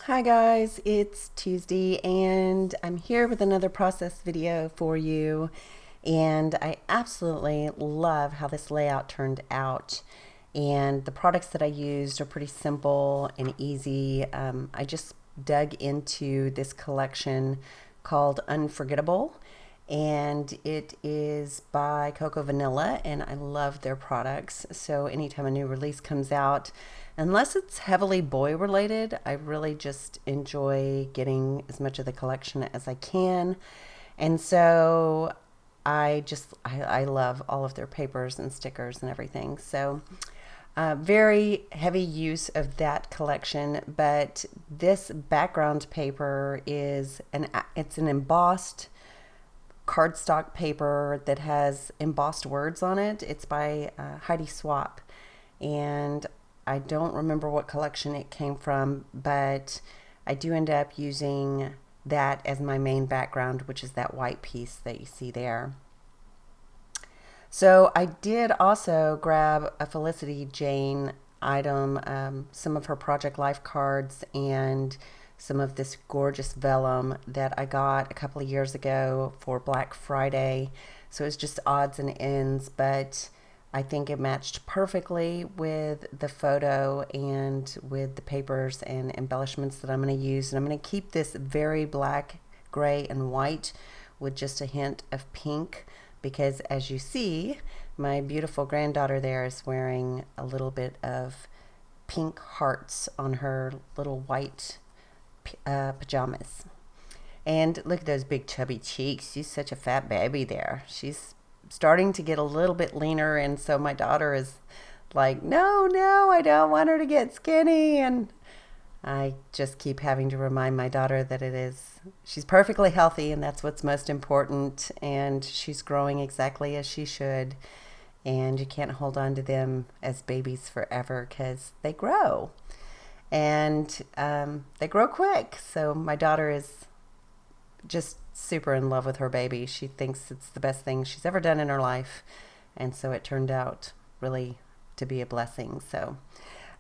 Hi guys, it's Tuesday and I'm here with another process video for you, and I absolutely love how this layout turned out, and the products that I used are pretty simple and easy. I just dug into this collection called Unforgettable, and it is by Cocoa Vanilla, and I love their products. So anytime a new release comes out, unless it's heavily boy related, I really just enjoy getting as much of the collection as I can. And so I love all of their papers and stickers and everything. So very heavy use of that collection, but this background paper it's an embossed cardstock paper that has embossed words on it. It's by Heidi Swap, and I don't remember what collection it came from, but I do end up using that as my main background, which is that white piece that you see there. So I did also grab a Felicity Jane item, some of her Project Life cards, and some of this gorgeous vellum that I got a couple of years ago for Black Friday. So it's just odds and ends, but I think it matched perfectly with the photo and with the papers and embellishments that I'm going to use. And I'm going to keep this very black, gray, and white with just a hint of pink, because as you see, my beautiful granddaughter there is wearing a little bit of pink hearts on her little white pajamas. And look at those big chubby cheeks. She's such a fat baby there. She's starting to get a little bit leaner, and so my daughter is like, no, I don't want her to get skinny. And I just keep having to remind my daughter that she's perfectly healthy, and that's what's most important, and she's growing exactly as she should, and you can't hold on to them as babies forever because they grow, and they grow quick. So my daughter is just super in love with her baby. She thinks it's the best thing she's ever done in her life, and so it turned out really to be a blessing. So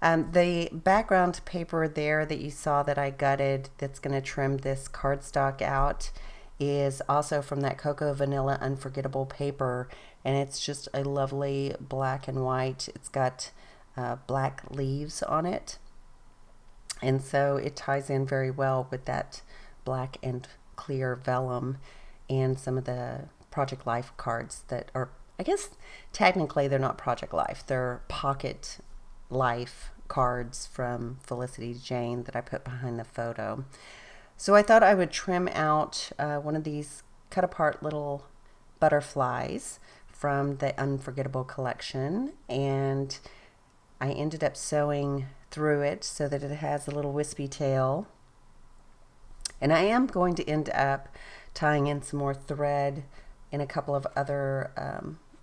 the background paper there that you saw that I gutted, that's going to trim this cardstock out, is also from that Cocoa Vanilla Unforgettable paper, and it's just a lovely black and white. It's got black leaves on it, and so it ties in very well with that black and clear vellum and some of the Project Life cards that are, I guess technically they're not Project Life, they're Pocket Life cards from Felicity Jane that I put behind the photo. So I thought I would trim out one of these cut apart little butterflies from the Unforgettable collection, and I ended up sewing through it so that it has a little wispy tail. And I am going to end up tying in some more thread in a couple of other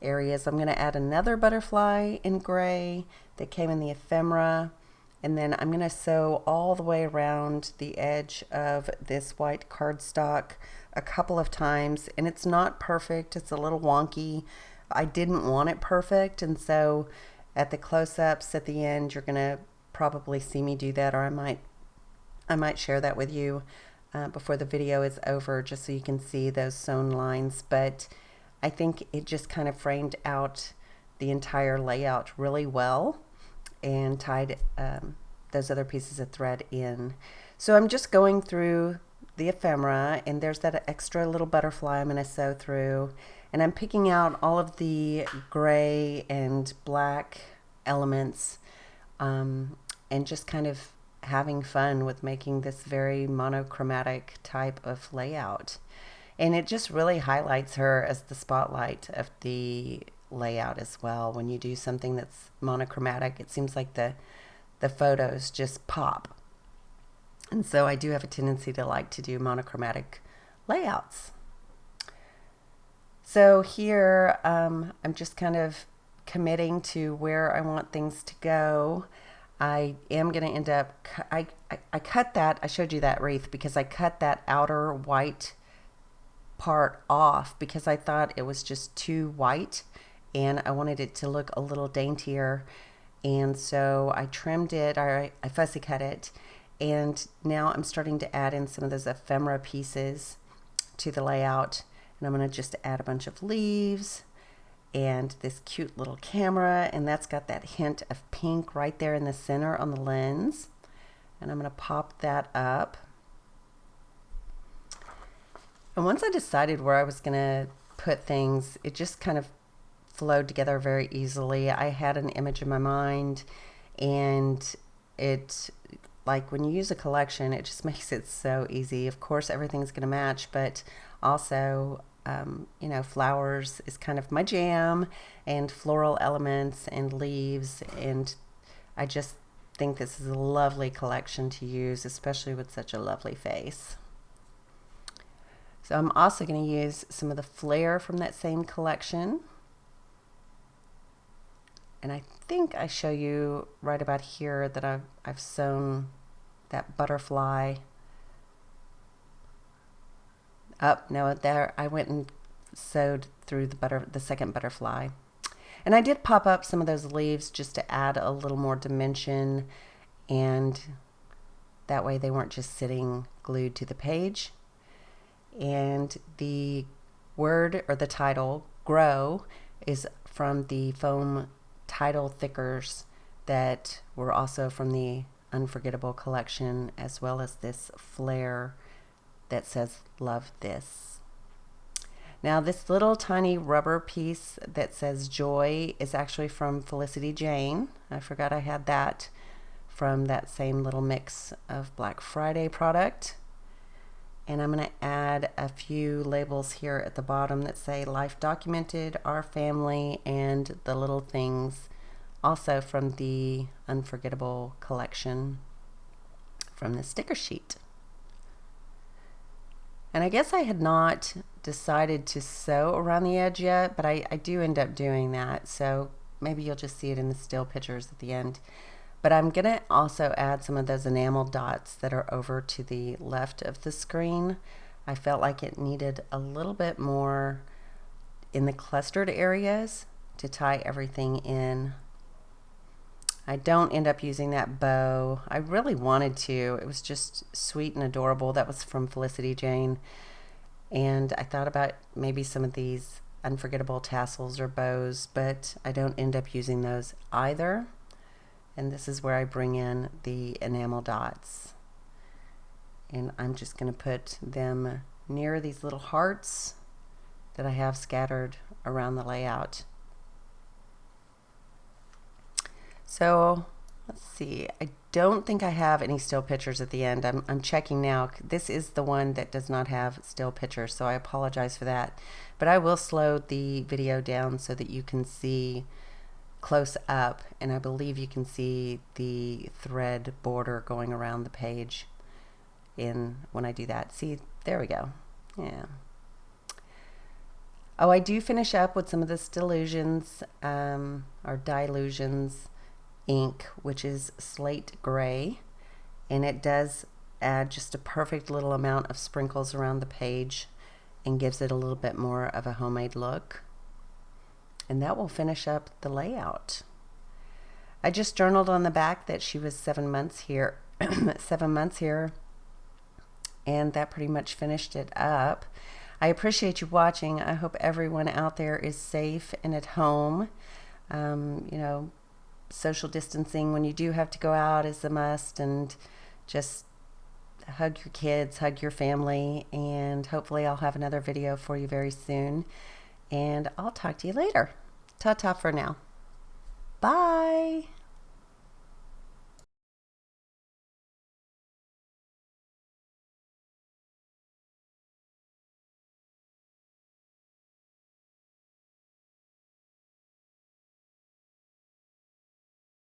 areas. I'm going to add another butterfly in gray that came in the ephemera, and then I'm going to sew all the way around the edge of this white cardstock a couple of times, and it's not perfect. It's a little wonky. I didn't want it perfect, and so at the close-ups at the end, you're going to probably see me do that, or I might share that with you before the video is over, just so you can see those sewn lines. But I think it just kind of framed out the entire layout really well and tied those other pieces of thread in. So I'm just going through the ephemera, and there's that extra little butterfly I'm going to sew through, and I'm picking out all of the gray and black elements, and just kind of having fun with making this very monochromatic type of layout. And it just really highlights her as the spotlight of the layout as well. When you do something that's monochromatic, it seems like the photos just pop. And so I do have a tendency to like to do monochromatic layouts. So here I'm just kind of committing to where I want things to go. I am going to end up, I cut that, I showed you that wreath because I cut that outer white part off because I thought it was just too white and I wanted it to look a little daintier. And so I trimmed it, I fussy cut it, And now I'm starting to add in some of those ephemera pieces to the layout. And I'm going to just add a bunch of leaves and this cute little camera, and that's got that hint of pink right there in the center on the lens. And I'm going to pop that up. And once I decided where I was going to put things, it just kind of flowed together very easily. I had an image in my mind, and it, like when you use a collection, it just makes it so easy. Of course, everything's going to match, but also you know, flowers is kind of my jam, and floral elements and leaves, and I just think this is a lovely collection to use, especially with such a lovely face. So I'm also going to use some of the flare from that same collection, and I think I show you right about here that I've sewn that butterfly up. No, there I went and sewed through the second butterfly. And I did pop up some of those leaves just to add a little more dimension, and that way they weren't just sitting glued to the page. And the word, or the title, Grow, is from the foam title thickers that were also from the Unforgettable collection, as well as this flare that says Love This. Now this little tiny rubber piece that says Joy is actually from Felicity Jane. I forgot I had that from that same little mix of Black Friday product. And I'm going to add a few labels here at the bottom that say Life Documented, Our Family, and the little things, also from the Unforgettable collection from the sticker sheet. And I guess I had not decided to sew around the edge yet, but I do end up doing that, so maybe you'll just see it in the still pictures at the end. But I'm going to also add some of those enamel dots that are over to the left of the screen. I felt like it needed a little bit more in the clustered areas to tie everything in. I don't end up using that bow. I really wanted to. It was just sweet and adorable. That was from Felicity Jane. And I thought about maybe some of these Unforgettable tassels or bows, but I don't end up using those either. And this is where I bring in the enamel dots. And I'm just going to put them near these little hearts that I have scattered around the layout. So let's see, I don't think I have any still pictures at the end. I'm checking now. This is the one that does not have still pictures, so I apologize for that. But I will slow the video down so that you can see close up, and I believe you can see the thread border going around the page when I do that. See, there we go. Yeah. Oh, I do finish up with some of the Stillusions or Dilutions ink, which is slate gray, and it does add just a perfect little amount of sprinkles around the page and gives it a little bit more of a homemade look. And that will finish up the layout. I just journaled on the back that she was 7 months here 7 months here, and that pretty much finished it up. I appreciate you watching. I hope everyone out there is safe and at home. You know, social distancing when you do have to go out is a must, and just hug your kids, hug your family, and hopefully I'll have another video for you very soon, and I'll talk to you later. Ta-ta for now. Bye.